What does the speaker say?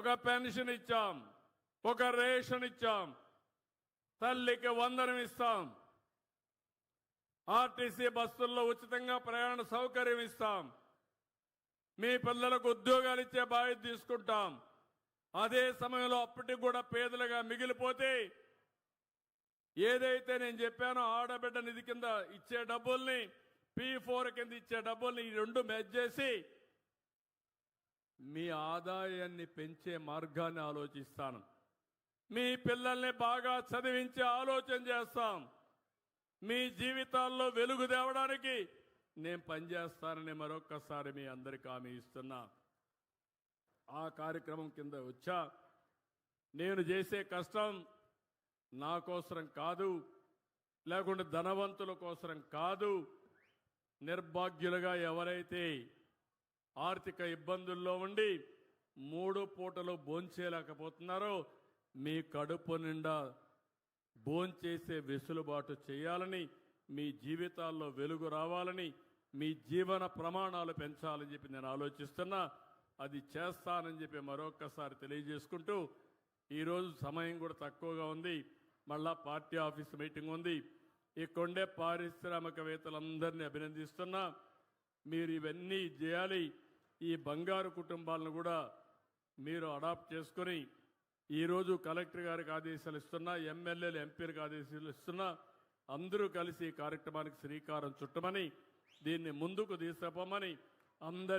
ఒక పెన్షన్ ఇచ్చాం, ఒక రేషన్ ఇచ్చాం, తల్లికి వందనం ఇస్తాం, ఆర్టీసీ బస్సుల్లో ఉచితంగా ప్రయాణ సౌకర్యం ఇస్తాం, మీ పిల్లలకు ఉద్యోగాలు ఇచ్చే బాధ్యత తీసుకుంటాం. అదే సమయంలో అప్పటికి కూడా పేదలుగా మిగిలిపోతే ఏదైతే నేను చెప్పానో ఆడబిడ్డ నిధి కింద ఇచ్చే డబ్బుల్ని P4 కింద ఇచ్చే డబ్బుల్ని ఈ రెండు మ్యాచ్ చేసి మీ ఆదాయాన్ని పెంచే మార్గాన్ని ఆలోచిస్తాను. మీ పిల్లల్ని బాగా చదివించే ఆలోచన చేస్తాం. మీ జీవితాల్లో వెలుగు తేవడానికి నేను పనిచేస్తానని మరొక్కసారి మీ అందరికీ హామీ ఇస్తున్నా. ఆ కార్యక్రమం కింద వచ్చా. నేను చేసే కష్టం నా కోసరం కాదు, లేకుంటే ధనవంతుల కోసరం కాదు. నిర్భాగ్యులుగా ఎవరైతే ఆర్థిక ఇబ్బందుల్లో ఉండి 3 పూటలు భోంచేయలేకపోతున్నారో మీ కడుపు నిండా భోంచేసే వెసులుబాటు చేయాలని, మీ జీవితాల్లో వెలుగు రావాలని, మీ జీవన ప్రమాణాలు పెంచాలని చెప్పి నేను ఆలోచిస్తున్నా. అది చేస్తానని చెప్పి మరొక్కసారి తెలియజేసుకుంటూ, ఈరోజు సమయం కూడా తక్కువగా ఉంది. మళ్ళా పార్టీ ఆఫీస్ మీటింగ్ ఉంది. ఇక్కడే పారిశ్రామికవేత్తలందరినీ అభినందిస్తున్నా. మీరు ఇవన్నీ చేయాలి. ఈ బంగారు కుటుంబాలను కూడా మీరు అడాప్ట్ చేసుకొని ఈరోజు కలెక్టర్ గారికి ఆదేశాలు ఇస్తున్నా, ఎమ్మెల్యేలు ఎంపీలకు ఆదేశాలు ఇస్తున్నా. అందరూ కలిసి ఈ కార్యక్రమానికి శ్రీకారం చుట్టమని, దీన్ని ముందుకు తీసుకుపోమని అందరి